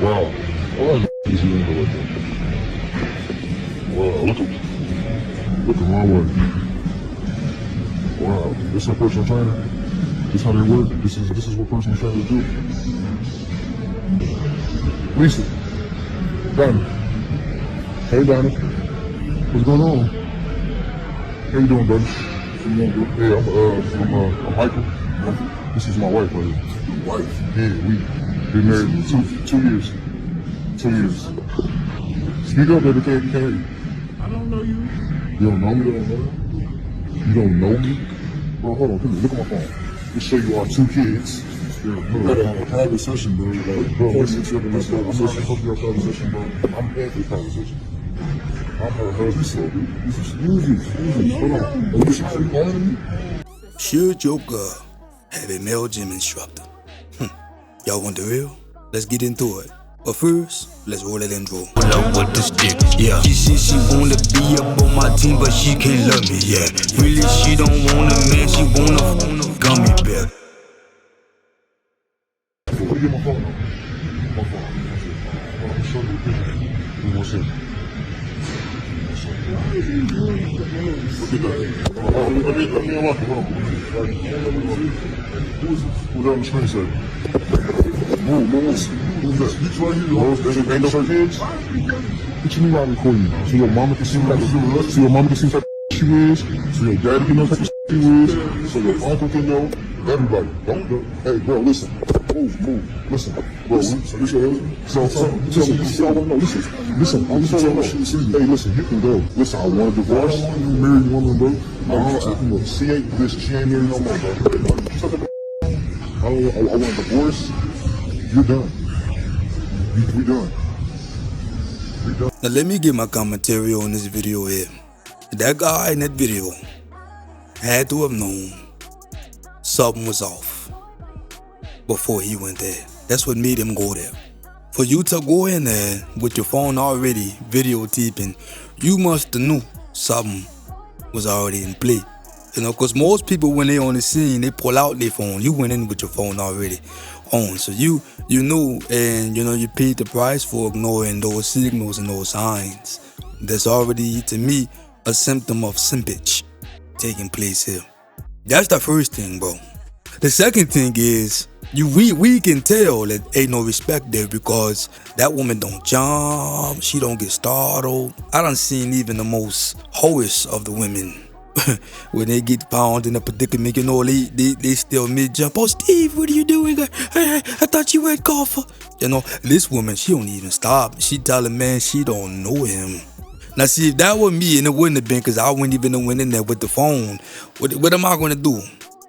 Wow. Why is you into like that? Wow, look at my wife. Wow, this is a personal trainer? This how they work? This is what personal trainers do? Lisa. Donna. Hey Donna. What's going on? How you doing, buddy? Hey, I'm Michael. This is my wife, buddy. Wife? Yeah, we've been married 2 years. 2 years. Speak up, baby, can't hear you. I don't know you. You don't know me? You don't know me? Bro, hold on, come here, look at my phone. Let's show you our 2 kids. Yeah, bro, we had a private session, bro. Like, bro, listen to this supposed to be our private session, bro. I'm paying for this private session. I'm her husband, so this is easy. Hold on. Oh, this is you calling me? Should your girl have a male gym instructor? Y'all want the real? Let's get into it. But first, let's roll that intro. Pull up with the stick, yeah. She said she wanna be up on my team, but she can't love me, yeah. Really, she don't want a man, she want a gummy bear. Where you get my phone? My phone. I'll show you a picture. Give me 1 second. Look at that. Let me unlock it. Hold on. Who's on the screen saver? Move. Who's that? You right here. Ain't no kids? What you mean I'm recording you? So your mama can see what type of she is. So your daddy can know what type of she is. So your uncle can know. Everybody. Don't. Hey, bro, listen. Move. Listen. Bro, so this your husband? Listen. Hey, listen, you can go. Listen, I want a divorce. You married woman, bro. She ain't married no more, bro. I want a divorce. You're done. We done. Now let me get my commentary on this video here. That guy in that video had to have known something was off before he went there. That's what made him go there. For you to go in there with your phone already videotaping, you must have knew something was already in play. You know, because most people, when they on the scene, they pull out their phone. You went in with your phone already on. So you knew, and you know, you paid the price for ignoring those signals and those signs. That's already, to me, a symptom of simpage taking place here. That's the first thing, bro. The second thing is, we can tell that ain't no respect there, because that woman don't jump, she don't get startled. I done seen even the most hoish of the women when they get found in a predicament, you know, they still mid-jump. Oh, Steve, what are you doing? I thought you were at golfer. You know, this woman, she don't even stop. She tell the man she don't know him. Now, see, if that were me, and it wouldn't have been, because I wouldn't even have went in there with the phone, what am I going to do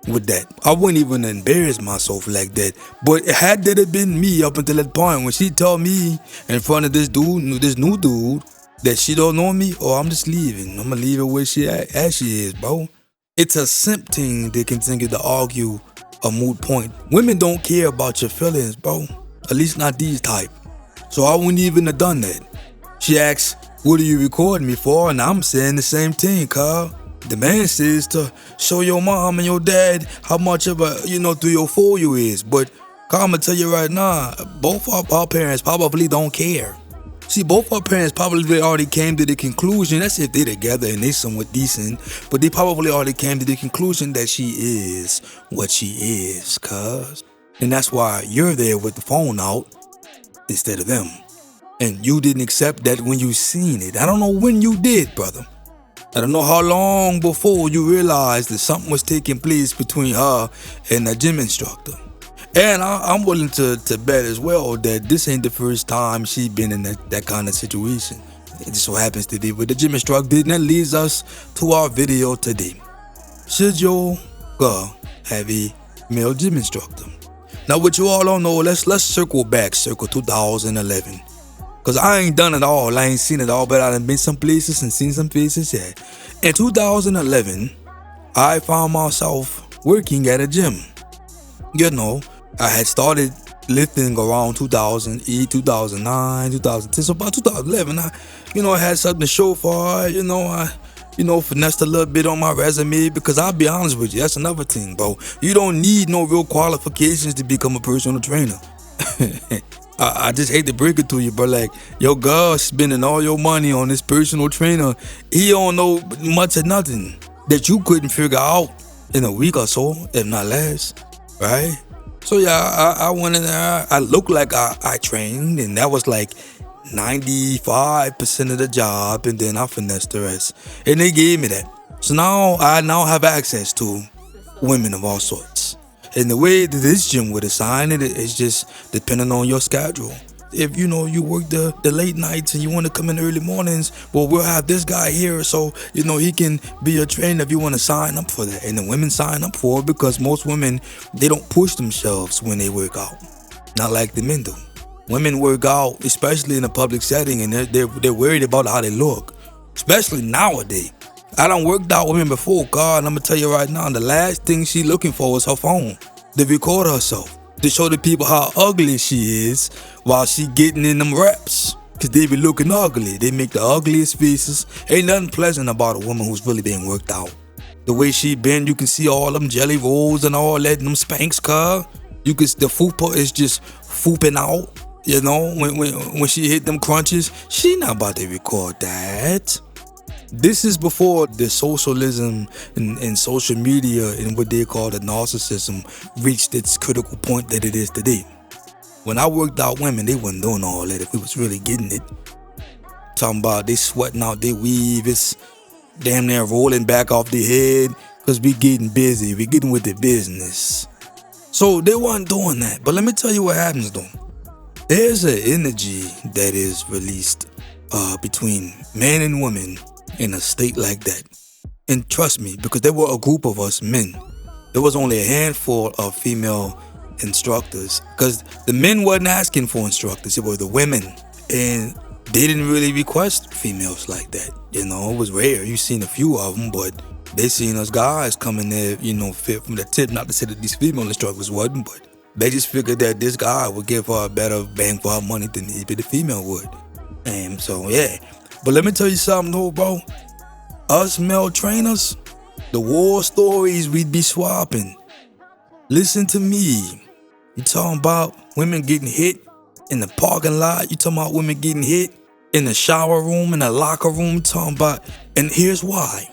with that? I wouldn't even embarrass myself like that. But had that have been me up until that point, when she told me in front of this new dude, that she don't know me, or I'm just leaving. I'm gonna leave her where she as she is, bro. It's a simp thing to continue to argue a moot point. Women don't care about your feelings, bro. At least not these type. So I wouldn't even have done that. She asks, what are you recording me for? And I'm saying the same thing, cuz. The man says to show your mom and your dad how much of a, 304 you is. But I'ma tell you right now, both our parents probably don't care. See, both our parents probably already came to the conclusion, that's if they're together and they somewhat decent, but they probably already came to the conclusion that she is what she is, cuz. And that's why you're there with the phone out instead of them. And you didn't accept that when you seen it. I don't know when you did, brother. I don't know how long before you realized that something was taking place between her and the gym instructor. And I'm willing to bet as well that this ain't the first time she's been in that kind of situation. It just so happens to be with the gym instructor. And that leads us to our video today. Should your girl have a male gym instructor? Now, what you all don't know, let's circle 2011. Because I ain't done it all, I ain't seen it all, but I done been some places and seen some places, yeah. In 2011, I found myself working at a gym. You know, I had started lifting around 2008, 2009, 2010, so about 2011, I had something to show for it, I finessed a little bit on my resume, because I'll be honest with you, that's another thing, bro. You don't need no real qualifications to become a personal trainer. I just hate to break it to you, but like your girl spending all your money on this personal trainer, he don't know much of nothing that you couldn't figure out in a week or so, if not less, right? So yeah, I went in there. I looked like I trained, and that was like 95% of the job, and then I finessed the rest, and they gave me that. So now I have access to women of all sorts. And the way that this gym would assign it is just depending on your schedule. If you work the late nights and you want to come in early mornings, well, we'll have this guy here, so he can be your trainer if you want to sign up for that. And the women sign up for it because most women, they don't push themselves when they work out, not like the men do. Women work out, especially in a public setting, and they're worried about how they look, especially nowadays. I done worked out women before, God, and I'm gonna tell you right now, the last thing she looking for is her phone to record herself, to show the people how ugly she is while she getting in them reps. Cause they be looking ugly. They make the ugliest faces. Ain't nothing pleasant about a woman who's really being worked out. The way she been, you can see all them jelly rolls and all that, and them spanks, cuz. The fupa is just fooping out. When she hit them crunches, she not about to record that. This is before the socialism and social media and what they call the narcissism reached its critical point that it is today. When I worked out women, they wasn't doing all that if we was really getting it. Talking about they sweating out their weave, it's damn near rolling back off their head because we getting busy, we getting with the business. So they wasn't doing that. But let me tell you what happens though. There's an energy that is released between man and woman in a state like that. And trust me, because there were a group of us men, there was only a handful of female instructors, because the men wasn't asking for instructors, it were the women, and they didn't really request females like that. It was rare. You seen a few of them, but they seen us guys coming there, fit from the tip. Not to say that these female instructors wasn't, but they just figured that this guy would give her a better bang for her money than the female would. And so yeah. But let me tell you something though, bro. Us male trainers, the war stories we'd be swapping. Listen to me. You talking about women getting hit in the parking lot. You talking about women getting hit in the shower room, in the locker room. You talking about, and here's why.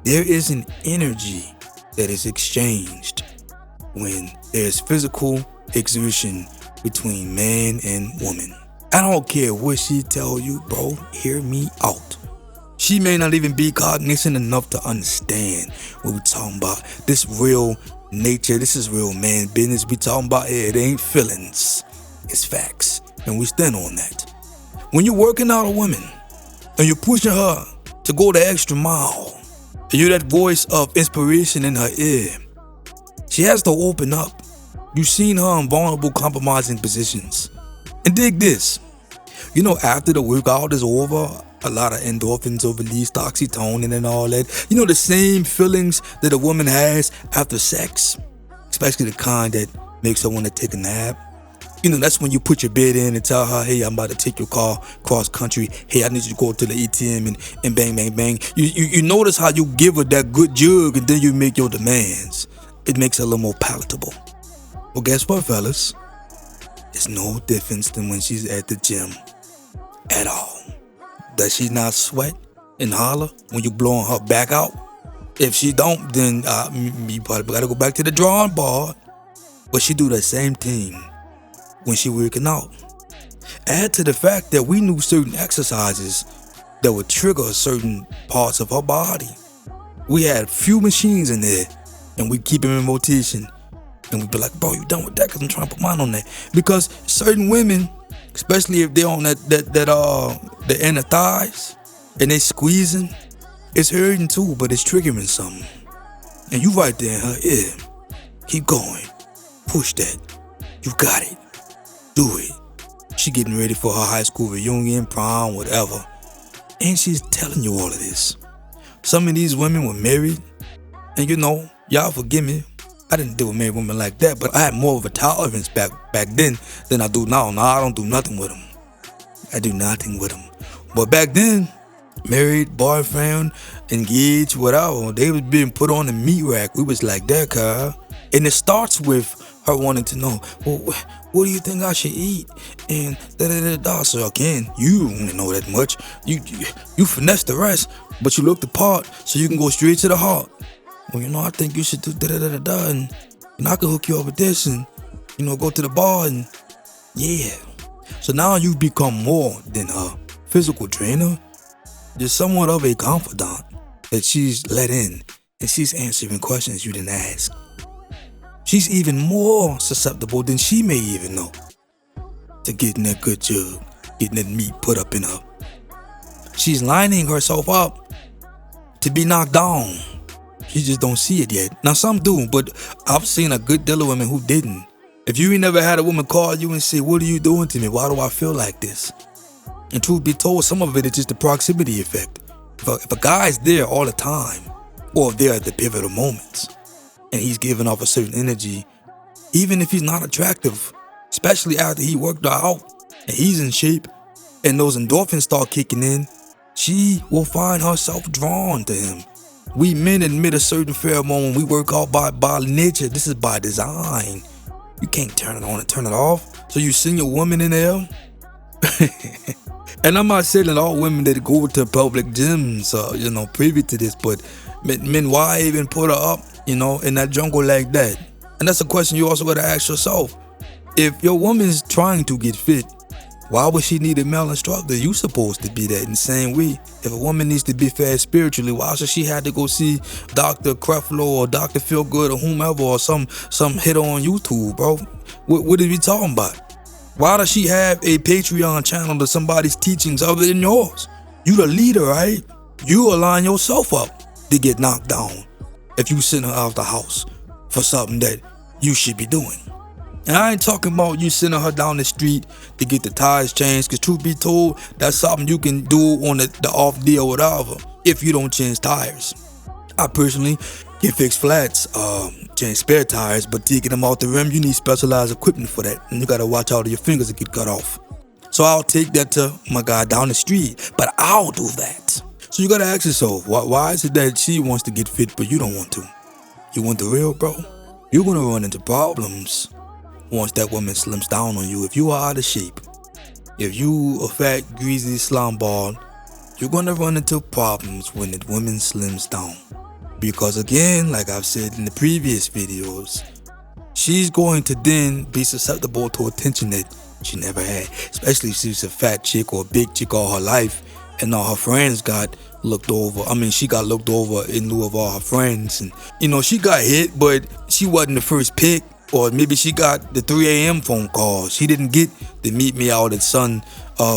There is an energy that is exchanged when there's physical exertion between man and woman. I don't care what she tell you, bro. Hear me out. She may not even be cognizant enough to understand what we talking about. This real nature, this is real man business. We talking about it ain't feelings. It's facts. And we stand on that. When you're working out a woman and you're pushing her to go the extra mile, and you're that voice of inspiration in her ear, she has to open up. You've seen her in vulnerable, compromising positions. And dig this. After the workout is over, a lot of endorphins are released, oxytocin and all that. The same feelings that a woman has after sex, especially the kind that makes her want to take a nap. That's when you put your bid in and tell her, hey, I'm about to take your car cross country. Hey, I need you to go to the ATM and bang, bang, bang. You notice how you give her that good jug and then you make your demands. It makes it a little more palatable. Well, guess what, fellas? It's no difference than when she's at the gym at all. Does she not sweat and holler when you blowing her back out? If she don't, then you probably gotta go back to the drawing board. But she do the same thing when she working out. Add to the fact that we knew certain exercises that would trigger certain parts of her body. We had few machines in there, and we keep them in rotation. And we'd be like, bro, you done with that? Because I'm trying to put mine on that. Because certain women, especially if they're on the inner thighs and they squeezing, it's hurting too, but it's triggering something. And you right there in her ear. Keep going. Push that. You got it. Do it. She getting ready for her high school reunion, prom, whatever. And she's telling you all of this. Some of these women were married. And y'all forgive me. I didn't deal with married women like that, but I had more of a tolerance back then than I do now. Now I don't do nothing with them. I do nothing with them. But back then, married, boyfriend, engaged, whatever, they was being put on the meat rack. We was like that, car. And it starts with her wanting to know, well, what do you think I should eat? And da-da-da-da. So again, you only know that much. You finesse the rest, but you look the part so you can go straight to the heart. Well, I think you should do da-da-da-da-da, and I can hook you up with this, and, go to the bar, and yeah. So now you become more than a physical trainer. You're somewhat of a confidant that she's let in, and she's answering questions you didn't ask. She's even more susceptible than she may even know to getting that good jug, getting that meat put up in her. She's lining herself up to be knocked down. She just don't see it yet. Now some do, but I've seen a good deal of women who didn't. If you ain't never had a woman call you and say, what are you doing to me? Why do I feel like this? And truth be told, some of it is just the proximity effect. If a guy's there all the time, or there at the pivotal moments, and he's giving off a certain energy, even if he's not attractive, especially after he worked her out and he's in shape and those endorphins start kicking in, she will find herself drawn to him. We men admit a certain pheromone when we work out by nature. This is by design. You can't turn it on and turn it off. So you send your woman in there. And I'm not saying that all women that go to public gyms are, privy to this, but men, why even put her up, in that jungle like that? And that's a question you also got to ask yourself. If your woman's trying to get fit, why would she need a male instructor? You supposed to be that in the same way. If a woman needs to be fed spiritually, why should she have to go see Dr. Creflo or Dr. Feelgood or whomever or some hit on YouTube, bro? What are we talking about? Why does she have a Patreon channel to somebody's teachings other than yours? You the leader, right? You align yourself up to get knocked down if you send her out the house for something that you should be doing. And I ain't talking about you sending her down the street to get the tires changed, because truth be told, that's something you can do on the off day or whatever if you don't change tires. I personally can fix flats, change spare tires, but taking them out the rim, you need specialized equipment for that, and you gotta watch out of your fingers that get cut off. So I'll take that to my guy down the street, but I'll do that. So you gotta ask yourself, why is it that she wants to get fit but you don't want to? You want the real, bro? You're gonna run into problems once that woman slims down on you. If you are out of shape, if you a fat, greasy slum ball, you're gonna run into problems when the woman slims down. Because again, like I've said in the previous videos, she's going to then be susceptible to attention that she never had. Especially if she's a fat chick or a big chick all her life and all her friends got looked over. She got looked over in lieu of all her friends. And, she got hit, but she wasn't the first pick. Or maybe she got the 3 a.m. phone call. She didn't get the meet me out at sun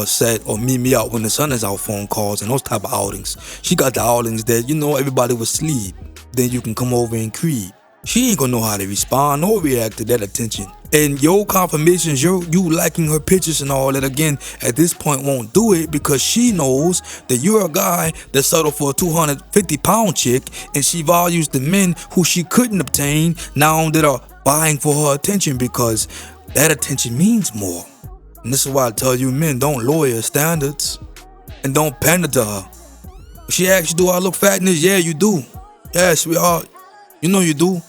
set or meet me out when the sun is out phone calls and those type of outings. She got the outings that, everybody was asleep. Then you can come over and creep. She ain't gonna know how to respond or react to that attention. And your confirmations, you liking her pictures and all that, again, at this point won't do it, because she knows that you're a guy that settled for a 250-pound chick, and she values the men who she couldn't obtain now that are buying for her attention, because that attention means more. And this is why I tell you, men, don't lower your standards and don't pander to her. If she asks you, do I look fat in this? Yeah, you do. Yeah, sweetheart. You know you do.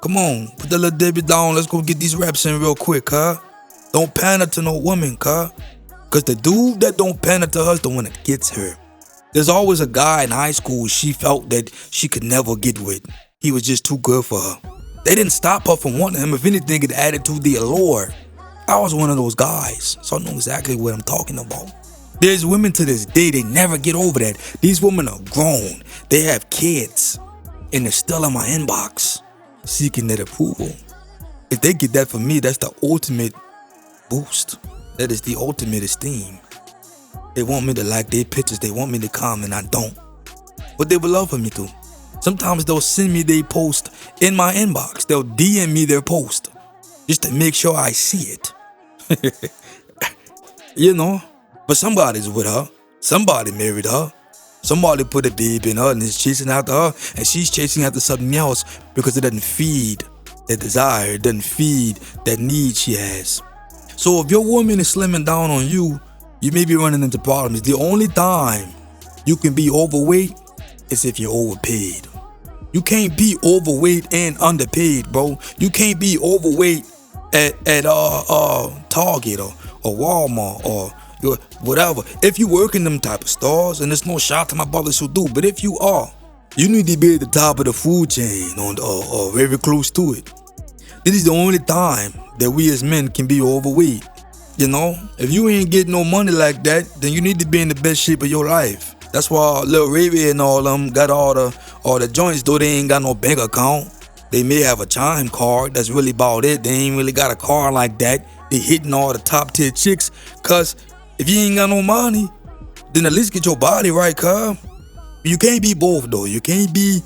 Come on, put that little Debbie down. Let's go get these reps in real quick, huh? Don't pander to no woman, huh? Because the dude that don't pander to her is the one that gets her. There's always a guy in high school she felt that she could never get with. He was just too good for her. They didn't stop her from wanting him. If anything, it added to the allure. I was one of those guys, so I know exactly what I'm talking about. There's women to this day, they never get over that. These women are grown. They have kids. And they're still in my inbox, seeking that approval. If they get that from me, that's the ultimate boost. That is the ultimate esteem. They want me to like their pictures. They want me to comment. I don't. But they would love for me to. Sometimes they'll send me their post in my inbox. They'll DM me their post just to make sure I see it. But somebody's with her. Somebody married her. Somebody put a baby in her and is chasing after her, and she's chasing after something else because it doesn't feed that desire. It doesn't feed that need she has. So if your woman is slimming down on you, you may be running into problems. The only time you can be overweight is if you're overpaid. You can't be overweight and underpaid, bro. You can't be overweight at Target or Walmart or whatever. If you work in them type of stores, and there's no shot to my brothers who do, but if you are, you need to be at the top of the food chain or very close to it. This is the only time that we as men can be overweight. You know, if you ain't getting no money like that, then you need to be in the best shape of your life. That's why Lil Ray and all them got all the joints, though they ain't got no bank account. They may have a chime card, that's really about it. They ain't really got a car like that. They hitting all the top tier chicks, cause if you ain't got no money, then at least get your body right, cuz. You can't be both though. You can't be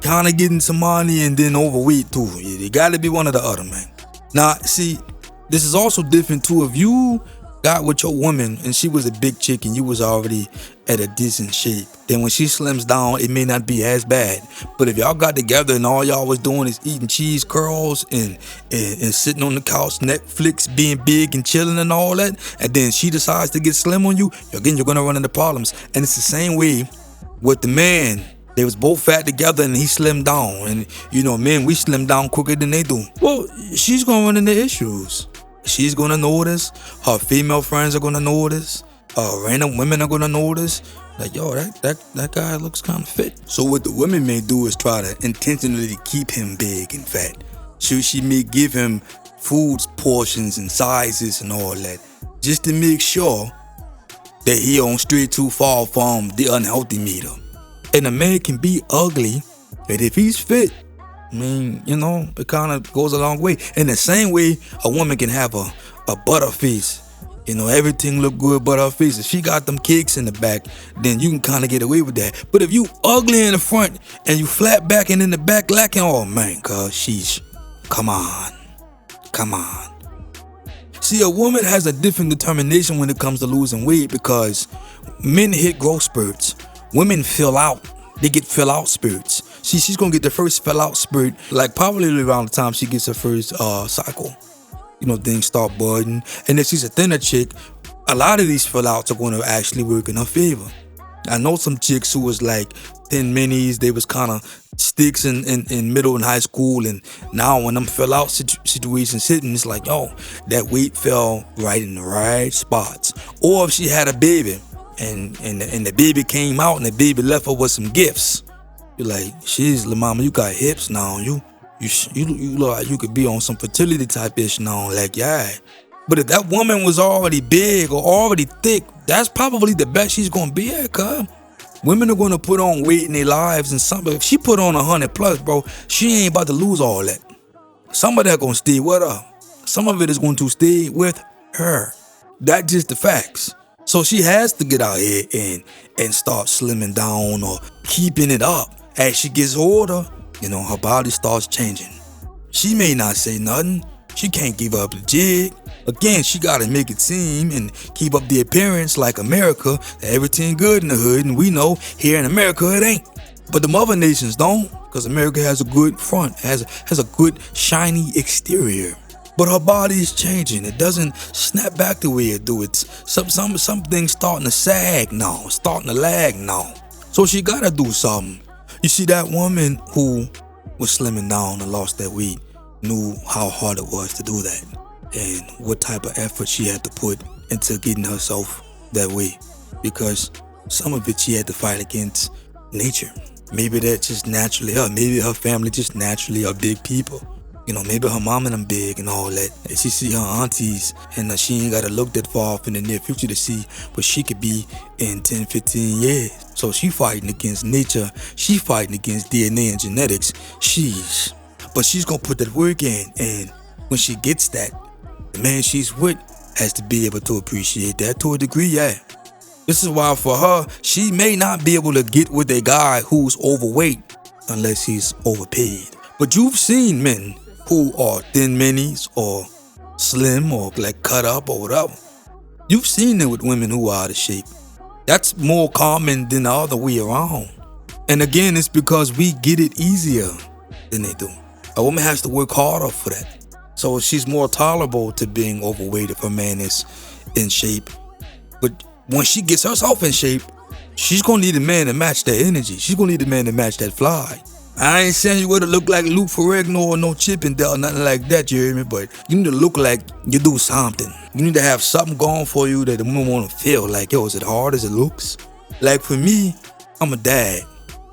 kinda getting some money and then overweight too. You gotta be one or the other, man. Now, see, this is also different too. If you got with your woman and she was a big chick and you was already at a decent shape, then when she slims down, it may not be as bad. But if y'all got together and all y'all was doing is eating cheese curls and sitting on the couch, Netflix, being big and chilling and all that, and then she decides to get slim on you, again, you're gonna run into problems. And it's the same way with the man. They was both fat together and he slimmed down. And you know, men, we slim down quicker than they do. Well, she's gonna run into issues. She's gonna notice. Her female friends are gonna notice. Random women are gonna notice. Like, yo, that guy looks kind of fit. So what the women may do is try to intentionally keep him big and fat. So she may give him food portions and sizes and all that, just to make sure that he don't stray too far from the unhealthy meter. And a man can be ugly, but if he's fit, I mean, you know, it kind of goes a long way. In the same way, a woman can have a butter face. You know, everything look good but her face. If she got them cakes in the back, then you can kind of get away with that. But if you ugly in the front and you flat back and in the back lacking, oh man, cuz sheesh. Come on. See, a woman has a different determination when it comes to losing weight because men hit growth spurts. Women fill out. They get fill out spurts. See, she's gonna get the first fill out spurt like probably around the time she gets her first cycle. You know, things start budding. And if she's a thinner chick, a lot of these fill outs are gonna actually work in her favor. I know some chicks who was like thin minis. They was kind of sticks in middle and high school, and now when them fill out situations hitting, it's like, yo, that weight fell right in the right spots. Or if she had a baby and the baby came out and the baby left her with some gifts, you're like, she's la mama, you got hips now. You look like you could be on some fertility type ish now, like, yeah. But if that woman was already big or already thick, that's probably the best she's gonna be at, cuz. Women are gonna put on weight in their lives, and if she put on 100 plus, bro, she ain't about to lose all that. Some of that gonna stay with her. Some of it is going to stay with her. That's just the facts. So she has to get out here and start slimming down or keeping it up. As she gets older, you know, her body starts changing. She may not say nothing. She can't give up the jig. Again, she gotta make it seem and keep up the appearance like America, that everything good in the hood, and we know here in America it ain't. But the mother nations don't, because America has a good front, has a good shiny exterior. But her body is changing. It doesn't snap back the way it do. It's something starting to sag now, starting to lag now. So she gotta do something. You see, that woman who was slimming down and lost that weight knew how hard it was to do that and what type of effort she had to put into getting herself that way, because some of it she had to fight against nature. Maybe that's just naturally her. Maybe her family just naturally are big people. You know, maybe her mom and them big and all that. And she see her aunties, and she ain't got to look that far off in the near future to see what she could be in 10, 15 years. So she fighting against nature. She fighting against DNA and genetics. But she's going to put that work in. And when she gets that, the man she's with has to be able to appreciate that to a degree, yeah. This is why for her, she may not be able to get with a guy who's overweight unless he's overpaid. But you've seen men who are thin minis or slim or like cut up or whatever. You've seen it with women who are out of shape. That's more common than the other way around. And again, it's because we get it easier than they do. A woman has to work harder for that. So she's more tolerable to being overweight if her man is in shape. But when she gets herself in shape, she's gonna need a man to match that energy. She's gonna need a man to match that fly. I ain't saying you gotta look like Luke Ferrigno or no Chippendale or nothing like that, you hear me? But you need to look like you do something. You need to have something going for you that the woman wanna feel like, yo, is it hard as it looks? Like for me, I'm a dad.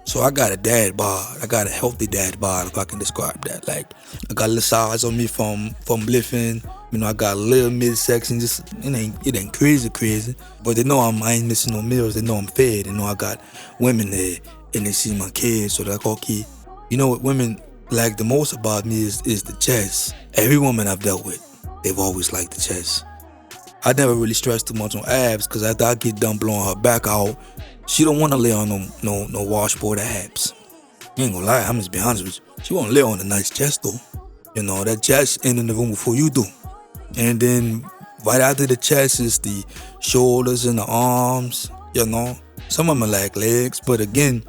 So I got a dad bod. I got a healthy dad bod, if I can describe that. Like, I got a little size on me from lifting. You know, I got a little midsection. Just it ain't crazy. But they know I ain't missing no meals. They know I'm fed. They know I got women there, and they see my kids. So they're like, okay. You know what women like the most about me is the chest. Every woman I've dealt with, they've always liked the chest. I never really stressed too much on abs, because after I get done blowing her back out, she don't want to lay on no washboard abs. You ain't gonna lie, I'm just be honest with you. She wanna lay on a nice chest though. You know, that chest ain't in the room before you do. And then right after the chest is the shoulders and the arms, you know. Some of them like legs, but again,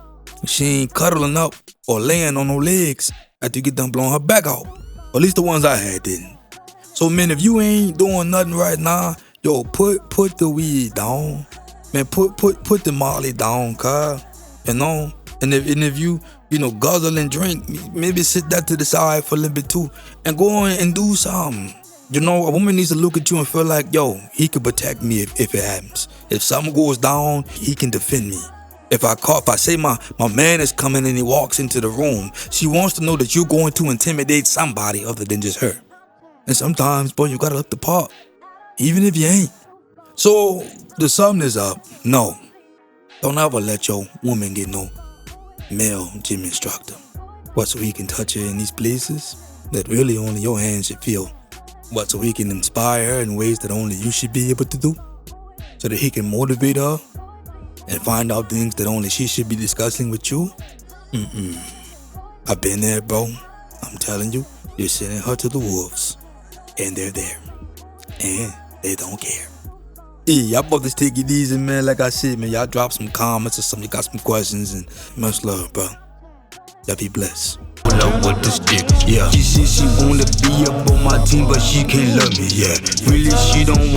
she ain't cuddling up or laying on no legs after you get done blowing her back out. Or at least the ones I had didn't. So man, if you ain't doing nothing right now, yo, put the weed down. Man, put the Molly down, cuz, you know. And if you guzzle and drink, maybe sit that to the side for a little bit too, and go on and do something. You know, a woman needs to look at you and feel like, yo, he could protect me if it happens. If something goes down, he can defend me. If I say my man is coming and he walks into the room, she wants to know that you're going to intimidate somebody other than just her. And sometimes, boy, you gotta look the part, even if you ain't. So, the sun is up. No, don't ever let your woman get no male gym instructor. What, so he can touch her in these places that really only your hands should feel? What, so he can inspire her in ways that only you should be able to do? So that he can motivate her and find out things that only she should be discussing with you? I've been there, bro. I'm telling you, you're sending her to the wolves. And they're there. And they don't care. Yeah, y'all both just take it easy, man. Like I said, man, y'all drop some comments or something. You got some questions, and much love, bro. Y'all be blessed. Pull up with the stick, yeah. She said she wanna be up on my team, but she can't love me, yeah. Really, she don't